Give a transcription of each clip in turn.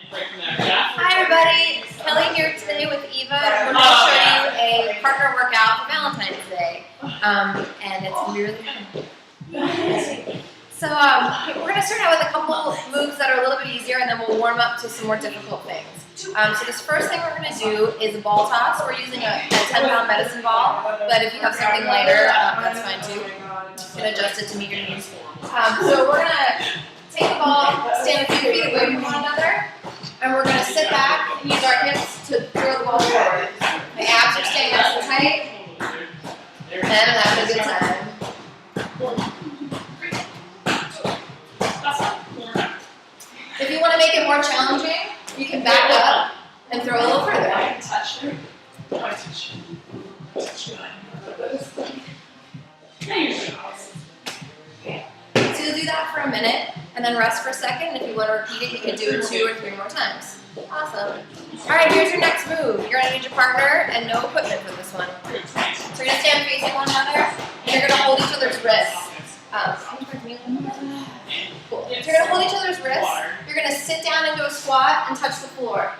Hi everybody, Kelly here today with Eva, and we're going to show you a partner workout for Valentine's Day, and it's going to be really fun. So we're going to start out with a couple moves that are a little bit easier, and then we'll warm up to some more difficult things. So this first thing we're going to do is a ball toss. We're using a 10-pound medicine ball, but if you have something lighter, that's fine too. You can adjust it to meet your needs. So we're going to take the ball, stand a few feet away from one another, and we're going to sit back and use our hips to throw the ball forward. My abs are staying nice and tight, and I'm having a good time. If you want to make it more challenging, you can back up and throw a little further. So you'll do that for a minute, and then rest for a second. If you want to repeat it, you can do it 2 or 3 more times. Awesome. Alright, here's your next move. You're going to need your partner and no equipment for this one. So you're going to stand facing one another, and you're going to hold each other's wrists. Cool. So you're going to hold each other's wrists. You're going to sit down into a squat and touch the floor.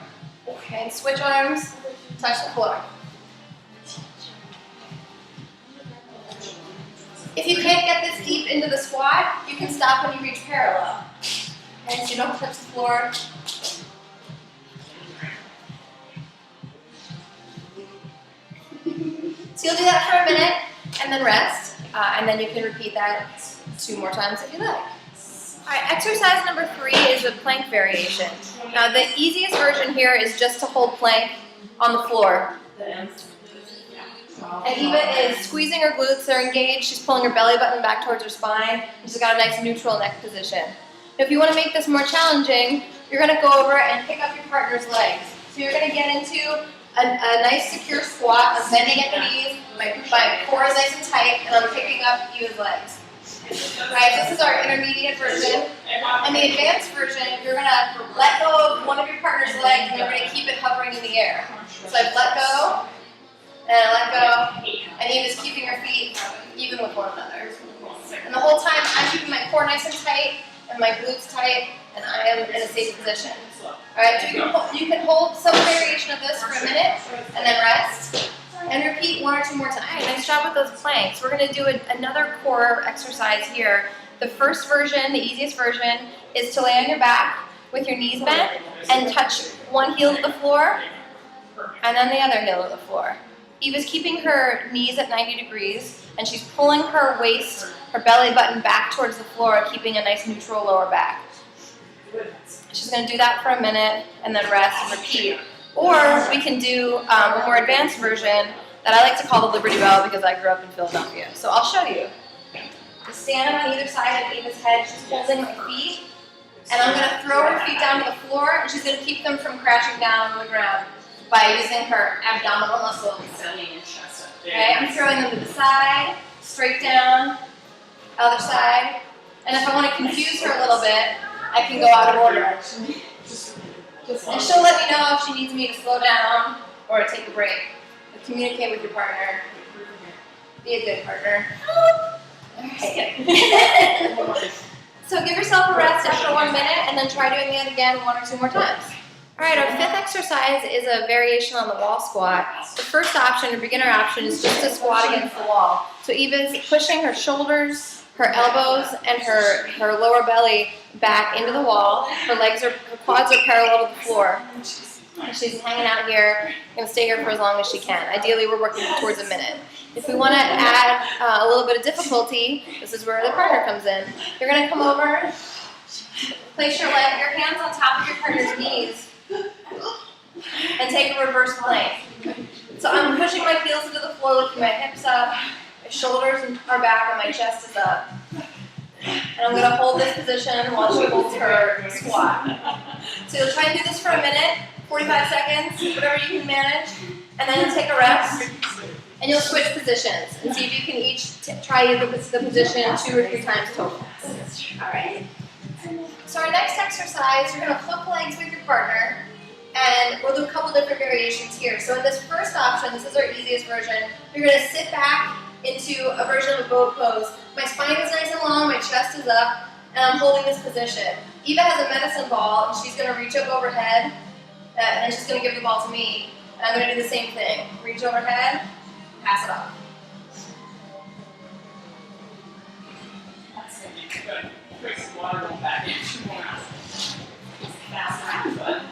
Okay, and switch arms, touch the floor. If you can't get this deep into the squat, you can stop when you reach parallel. Okay, so you don't touch the floor. So you'll do that for a minute, and then rest, and then you can repeat that 2 more times if you like. Alright, exercise number 3 is a plank variation. Now the easiest version here is just to hold plank on the floor. And Eva is squeezing her glutes, they're engaged, she's pulling her belly button back towards her spine, and she's got a nice neutral neck position. If you want to make this more challenging, you're going to go over and pick up your partner's legs. So you're going to get into a nice secure squat. I'm bending at the knees, my core is nice and tight, and I'm picking up Eva's legs. Right, this is our intermediate version. And the advanced version, you're going to let go of one of your partner's legs, and you're going to keep it hovering in the air. So I've let go, and I let go, and Eva's keeping her feet even with one another. And the whole time, I'm keeping my core nice and tight, and my glutes tight, and I am in a safe position. Alright, so you can hold some variation of this for a minute, and then rest, and repeat 1 or 2 more times. Alright, nice job with those planks. We're going to do another core exercise here. The first version, the easiest version, is to lay on your back with your knees bent, and touch one heel to the floor, and then the other heel to the floor. Eva's keeping her knees at 90 degrees, and she's pulling her waist, her belly button back towards the floor, keeping a nice neutral lower back. She's going to do that for a minute, and then rest and repeat. Or we can do a more advanced version that I like to call the Liberty Bell because I grew up in Philadelphia. So I'll show you. Just stand on either side of Eva's head, she's holding my feet, and I'm going to throw her feet down to the floor, and she's going to keep them from crashing down on the ground by using her abdominal muscles. Okay, I'm throwing them to the side, straight down, other side, and if I want to confuse her a little bit, I can go out of order. And she'll let me know if she needs me to slow down or to take a break. But communicate with your partner. Be a good partner. Alright. So give yourself a rest after 1 minute, and then try doing it again 1 or 2 more times. Alright, our 5th exercise is a variation on the wall squat. The first option, or beginner option, is just to squat against the wall. So Eva's pushing her shoulders, her elbows, and her lower belly back into the wall. Her quads are parallel to the floor. She's hanging out here, going to stay here for as long as she can. Ideally, we're working towards a minute. If we want to add a little bit of difficulty, this is where the partner comes in. You're going to come over, place your hands on top of your partner's knees, and take a reverse plank. So I'm pushing my heels into the floor, lifting my hips up, my shoulders are back, and my chest is up. And I'm going to hold this position while she holds her squat. So you'll try and do this for a minute, 45 seconds, whatever you can manage, and then you'll take a rest, and you'll switch positions, and see if you can each try the position 2 or 3 times total. Alright. So our next exercise, you're going to hook legs with your partner, and we'll do a couple different variations here. So in this first option, this is our easiest version, you're going to sit back into a version of a boat pose. My spine is nice and long, my chest is up, and I'm holding this position. Eva has a medicine ball, and she's going to reach up overhead, and then she's going to give the ball to me. And I'm going to do the same thing. Reach overhead, pass it off. That's it. Good. Quick water roll back in. 2 more rounds. Fast but.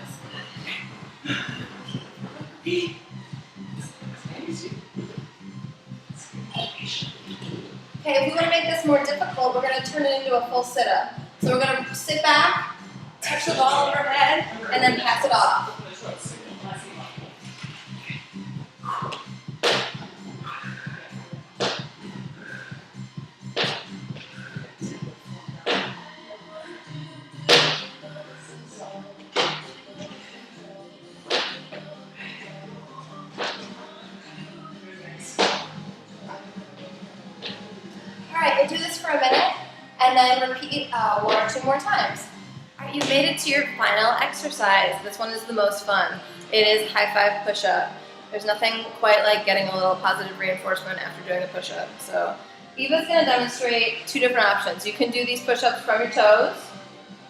Okay, if we want to make this more difficult, we're going to turn it into a full sit-up. So we're going to sit back, touch the ball overhead, and then pass it off. Alright, we'll do this for a minute, and then repeat 1 or 2 more times. Alright, you've made it to your final exercise. This one is the most fun. It is high five push-up. There's nothing quite like getting a little positive reinforcement after doing a push-up. So Eva's going to demonstrate 2 different options. You can do these push-ups from your toes,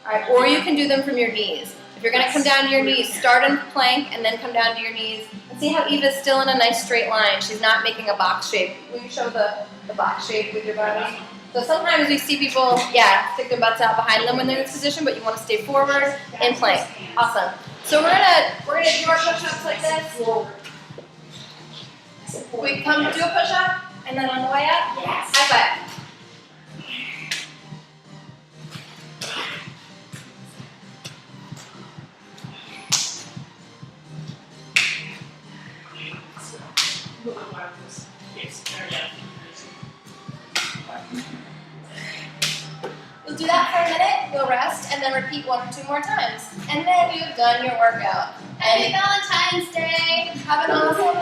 alright, or you can do them from your knees. If you're going to come down to your knees, start in plank and then come down to your knees. And see how Eva's still in a nice straight line. She's not making a box shape. Will you show the box shape with your body? So sometimes we see people, stick their butts out behind them when they're in this position, but you want to stay forward in plank. Awesome. So we're gonna do our push-ups like this. We come do a push-up, and then on the way up, high five. You'll do that for a minute, you'll rest, and then repeat 1 or 2 more times. And then you've done your workout. Happy Valentine's Day! Have an awesome